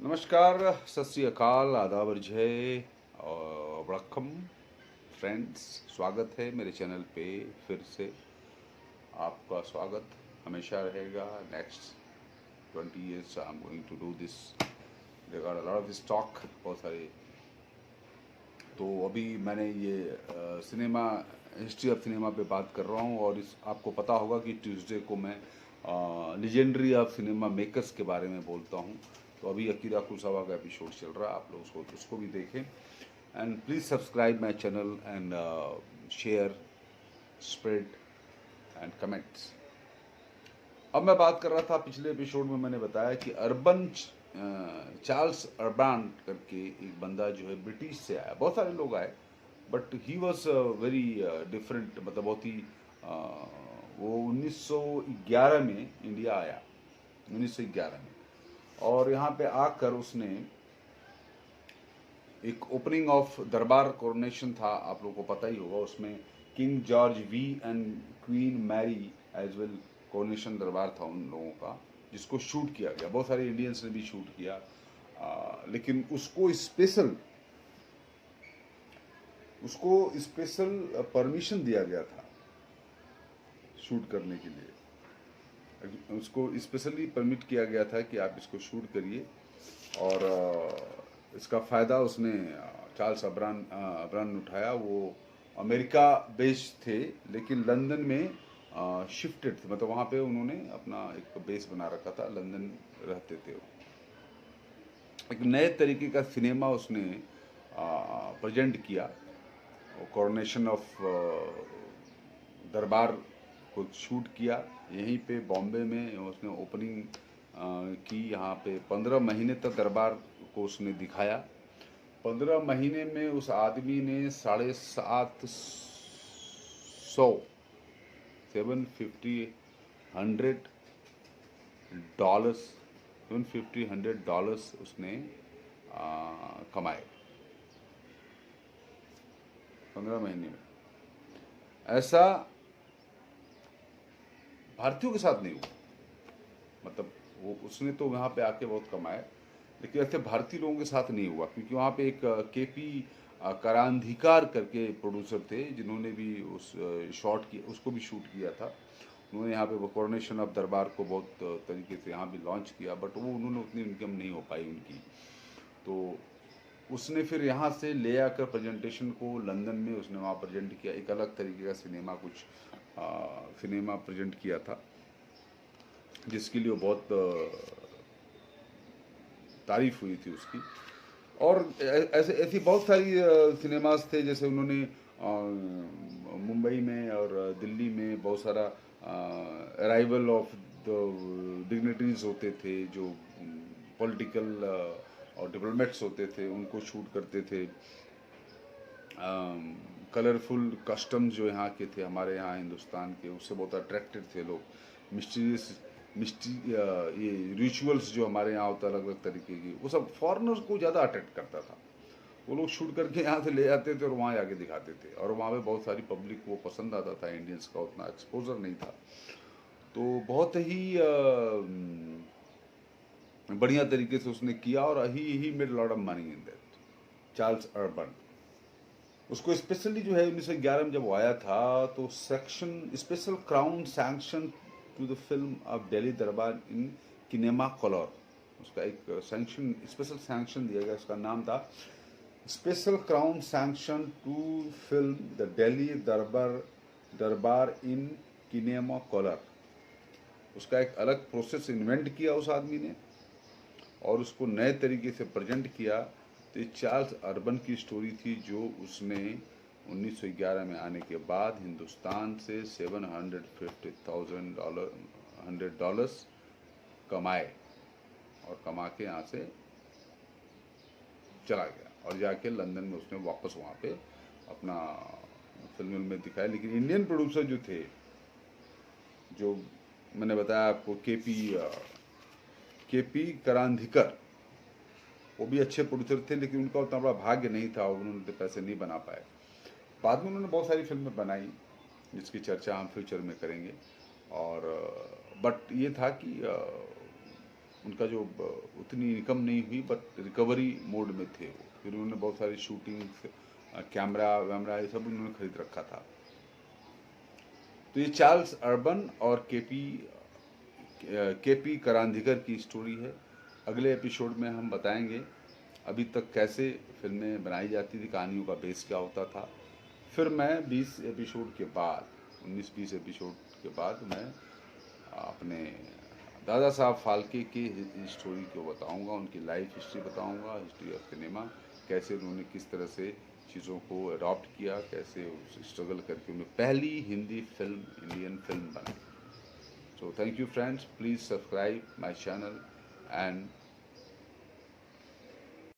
नमस्कार, सत श्री अकाल, आदाब जय और वड़क्कम फ्रेंड्स। स्वागत है मेरे चैनल पे। फिर से आपका स्वागत हमेशा रहेगा। Next 20 years I am going to do this regard a lot of this talk. बहुत सारे तो अभी मैंने ये सिनेमा हिस्ट्री ऑफ सिनेमा पे बात कर रहा हूँ। और इस आपको पता होगा कि ट्यूसडे को मैं लेजेंडरी ऑफ सिनेमा मेकर्स के बारे में बोलता हूँ। तो अभी अकीरा कुरसावा का एपिसोड चल रहा है, आप लोग उसको भी देखें। And please subscribe my channel and share, spread and comments. अब मैं बात कर रहा था, पिछले एपिसोड में मैंने बताया कि चार्ल्स अर्बान करके एक बंदा जो है ब्रिटिश से आया। बहुत सारे लोग आए but he was very different, मतलब बहुत ही वो 1911 में इंडिया आया, 1911 में। और यहाँ पे आकर उसने एक ओपनिंग ऑफ दरबार कोरोनेशन था, आप लोगों को पता ही होगा। उसमें king George V and queen Mary as well coronation durbar था उन लोगों का, जिसको शूट किया गया। बहुत सारे इंडियंस ने भी शूट किया, लेकिन उसको स्पेशल परमिशन दिया गया था शूट करने के लिए। उसको स्पेशली परमिट किया गया था कि आप इसको शूट करिए। और इसका फ़ायदा उसने चार्ल्स अब्रान ने उठाया। वो अमेरिका बेस्ड थे लेकिन लंदन में शिफ्टेड थे, मतलब वहाँ पे उन्होंने अपना एक बेस बना रखा था, लंदन रहते थे वो। एक नए तरीके का सिनेमा उसने प्रेजेंट किया। कोरोनेशन ऑफ दरबार को शूट किया यहीं पे बॉम्बे में। उसने ओपनिंग की यहाँ पे। 15 महीने तक दरबार को उसने दिखाया। 15 महीने में उस आदमी ने 750 $750 $750 उसने कमाए 15 महीने में। ऐसा भारतीयों के साथ नहीं हुआ, मतलब वो उसने तो वहाँ पे आके बहुत कमाया, लेकिन ऐसे भारतीय लोगों के साथ नहीं हुआ। क्योंकि वहाँ पे एक केपी करांधिकार करके प्रोड्यूसर थे, जिन्होंने भी उस शॉट की उसको भी शूट किया था। उन्होंने यहाँ पे वो कोरोनेशन ऑफ दरबार को बहुत तरीके से यहाँ भी लॉन्च किया, बट वो उन्होंने उतनी इनकम नहीं हो पाई उनकी। तो उसने फिर यहाँ से ले आकर प्रेजेंटेशन को लंदन में उसने वहाँ प्रेजेंट किया। एक अलग तरीके का सिनेमा प्रेजेंट किया था, जिसके लिए वो बहुत तारीफ हुई थी उसकी। और ऐसे ऐसी बहुत सारी सिनेमास थे, जैसे उन्होंने मुंबई में और दिल्ली में बहुत सारा अराइवल ऑफ द डिग्निटरीज होते थे, जो पॉलिटिकल और डिप्लोमेट्स होते थे, उनको शूट करते थे। कलरफुल कस्टम्स जो यहाँ के थे, हमारे यहाँ हिंदुस्तान के, उससे बहुत अट्रैक्टेड थे लोग। ये रिचुअल्स जो हमारे यहाँ होता है अलग अलग तरीके की, वो सब फॉरेनर्स को ज़्यादा अट्रैक्ट करता था। वो लोग शूट करके यहाँ से ले आते थे और वहाँ जाके दिखाते थे, और वहाँ पे बहुत सारी पब्लिक को पसंद आता था। इंडियंस का उतना एक्सपोजर नहीं था, तो बहुत ही बढ़िया तरीके से उसने किया। और he made lot of money in that, Charles Urban. उसको स्पेशली जो है 1911 में जब वो आया था, तो section special crown sanction to the film of Delhi durbar in kinema colour. उसका एक स्पेशल सैंक्शन दिया गया, उसका नाम था special crown sanction to film the Delhi durbar in kinema colour. उसका एक अलग प्रोसेस इन्वेंट किया उस आदमी ने, और उसको नए तरीके से प्रेजेंट किया। तो ये चार्ल्स अर्बन की स्टोरी थी, जो उसने 1911 में आने के बाद हिंदुस्तान से $750,000 कमाए, और कमा के यहाँ से चला गया। और जाके लंदन में उसने वापस वहाँ पे अपना फिल्म में दिखाया। लेकिन इंडियन प्रोड्यूसर जो थे, जो मैंने बताया आपको, केपी करांधिकर, वो भी अच्छे प्रोड्यूसर थे, लेकिन उनका उतना बड़ा भाग्य नहीं था, उन्होंने पैसे नहीं बना पाए। बाद में उन्होंने बहुत सारी फिल्में बनाई, जिसकी चर्चा हम फ्यूचर में करेंगे। और बट ये था कि उनका जो उतनी इनकम नहीं हुई, बट रिकवरी मोड में थे वो। फिर उन्होंने बहुत सारी शूटिंग, कैमरा वैमरा ये सब उन्होंने खरीद रखा था। तो ये चार्ल्स अर्बन और केपी करांधिकर की स्टोरी है। अगले एपिसोड में हम बताएंगे अभी तक कैसे फिल्में बनाई जाती थी, कहानियों का बेस क्या होता था। फिर मैं 20 एपिसोड के बाद, 19-20 एपिसोड के बाद मैं अपने दादा साहब फाल्के की स्टोरी को बताऊंगा, उनकी लाइफ हिस्ट्री बताऊंगा, हिस्ट्री ऑफ सिनेमा, कैसे उन्होंने किस तरह से चीज़ों को अडॉप्ट किया, कैसे स्ट्रगल करके उन्हें पहली हिंदी फिल्म, इंडियन फिल्म बनाई। So thank you friends, please subscribe my channel and